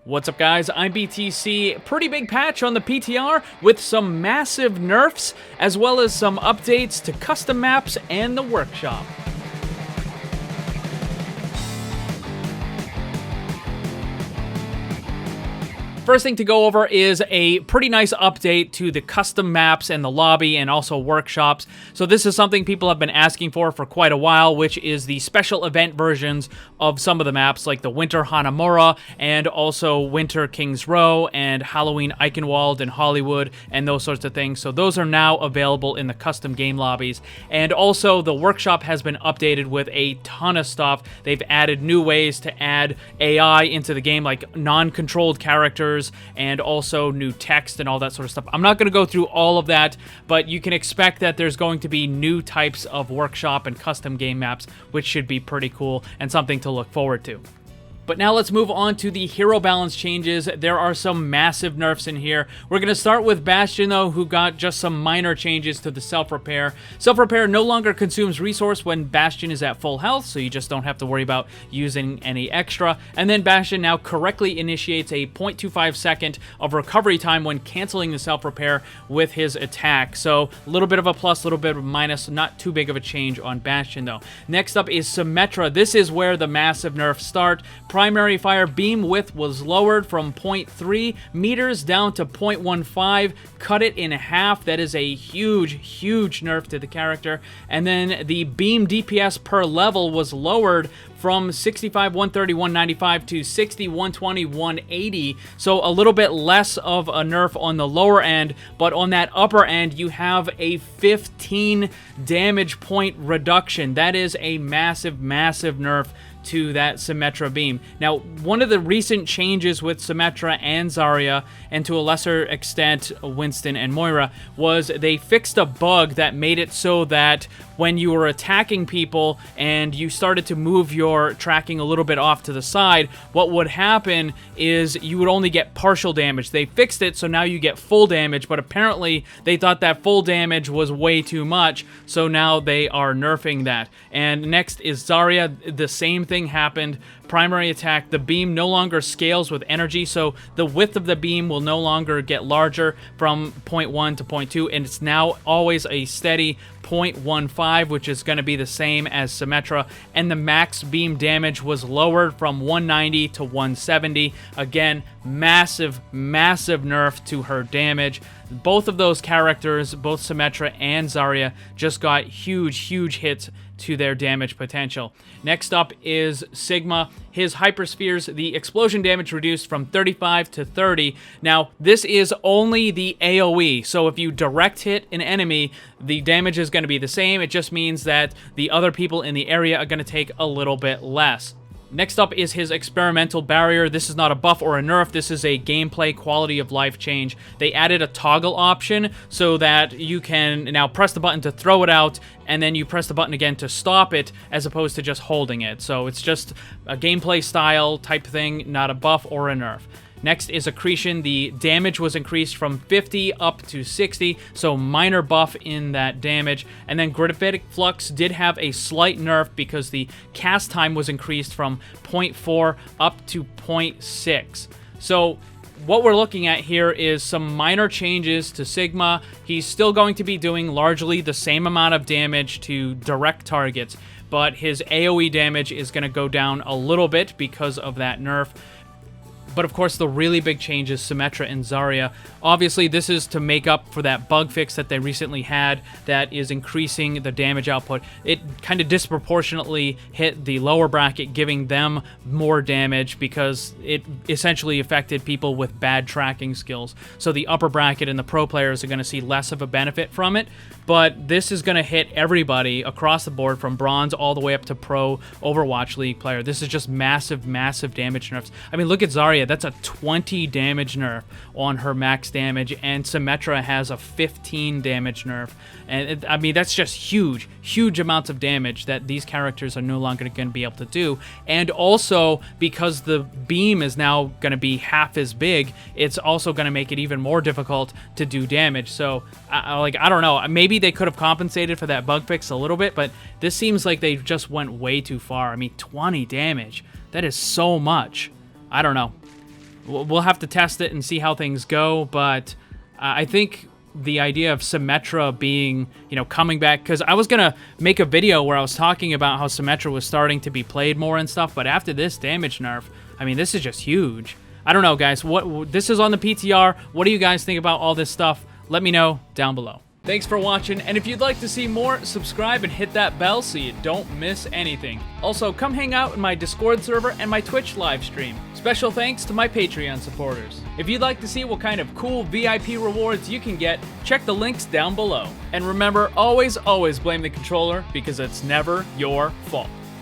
What's up, guys? I'm BTC. Pretty big patch on the PTR with some massive nerfs, as well as some updates to custom maps and the workshop. First thing to go over is a pretty nice update to the custom maps and the lobby and also workshops. So this is something people have been asking for quite a while, which is the special event versions of some of the maps like the Winter Hanamura and also Winter Kings Row and Halloween Eichenwald and Hollywood and those sorts of things. So those are now available in the custom game lobbies. And also the workshop has been updated with a ton of stuff. They've added new ways to add AI into the game, like non-controlled characters, and also new text and all that sort of stuff. I'm not going to go through all of that, but you can expect that there's going to be new types of workshop and custom game maps, which should be pretty cool and something to look forward to. But now let's move on to the hero balance changes. There are some massive nerfs in here. We're going to start with Bastion, though, who got just some minor changes to the self-repair. Self-repair no longer consumes resource when Bastion is at full health, so you just don't have to worry about using any extra. And then Bastion now correctly initiates a 0.25 second of recovery time when canceling the self-repair with his attack. So a little bit of a plus, a little bit of a minus, not too big of a change on Bastion, though. Next up is Symmetra. This is where the massive nerfs start. Primary fire beam width was lowered from 0.3 meters down to 0.15. Cut it in half. That is a huge nerf to the character. And then the beam DPS per level was lowered from 65, 130, 195 to 60, 120, 180. So a little bit less of a nerf on the lower end, but on that upper end, you have a 15 damage point reduction. That is a massive nerf to that Symmetra beam. Now, one of the recent changes with Symmetra and Zarya, and to a lesser extent Winston and Moira, was they fixed a bug that made it so that when you were attacking people and you started to move your tracking a little bit off to the side, what would happen is you would only get partial damage. They fixed it so now you get full damage, but apparently they thought that full damage was way too much, so now they are nerfing that. And next is Zarya. The same thing happened. Primary attack, the beam no longer scales with energy, so the width of the beam will no longer get larger from 0.1 to 0.2, and it's now always a steady 0.15, which is going to be the same as Symmetra. And the max beam damage was lowered from 190 to 170. Again, massive nerf to her damage. Both of those characters, both Symmetra and Zarya, just got huge hits to their damage potential. Next up is Sigma. His hyperspheres, the explosion damage reduced from 35 to 30. Now, this is only the AoE, so if you direct hit an enemy, the damage is going to be the same. It just means that the other people in the area are going to take a little bit less. Next up is his experimental barrier. This is not a buff or a nerf. This is a gameplay quality of life change. They added a toggle option so that you can now press the button to throw it out, and then you press the button again to stop it, as opposed to just holding it. So it's just a gameplay style type thing, not a buff or a nerf. Next is Accretion. The damage was increased from 50 up to 60, so minor buff in that damage. And then Gravitic Flux did have a slight nerf because the cast time was increased from 0.4 up to 0.6. So what we're looking at here is some minor changes to Sigma. He's still going to be doing largely the same amount of damage to direct targets, but his AoE damage is going to go down a little bit because of that nerf. But of course, the really big change is Symmetra and Zarya. Obviously, this is to make up for that bug fix that they recently had that is increasing the damage output. It kind of disproportionately hit the lower bracket, giving them more damage because it essentially affected people with bad tracking skills. So the upper bracket and the pro players are going to see less of a benefit from it. But this is going to hit everybody across the board, from bronze all the way up to pro Overwatch League player. This is just massive damage nerfs. I mean, look at Zarya. That's a 20 damage nerf on her max damage, and Symmetra has a 15 damage nerf. And I mean, that's just huge amounts of damage that these characters are no longer going to be able to do. And also, because the beam is now going to be half as big, it's also going to make it even more difficult to do damage. So, I don't know. Maybe they could have compensated for that bug fix a little bit, but this seems like they just went way too far. I mean, 20 damage. That is so much. I don't know. we'll have to test it and see how things go, but I think the idea of Symmetra being, you know, coming back, because I was gonna make a video where I was talking about how Symmetra was starting to be played more and stuff, but after this damage nerf, I mean, this is just huge. I don't know, guys. This is on the PTR. What do you guys think about all this stuff? Let me know down below. Thanks for watching, and if you'd like to see more, subscribe and hit that bell so you don't miss anything. Also, come hang out in my Discord server and my Twitch live stream. Special thanks to my Patreon supporters. If you'd like to see what kind of cool VIP rewards you can get, check the links down below. And remember, always blame the controller, because it's never your fault.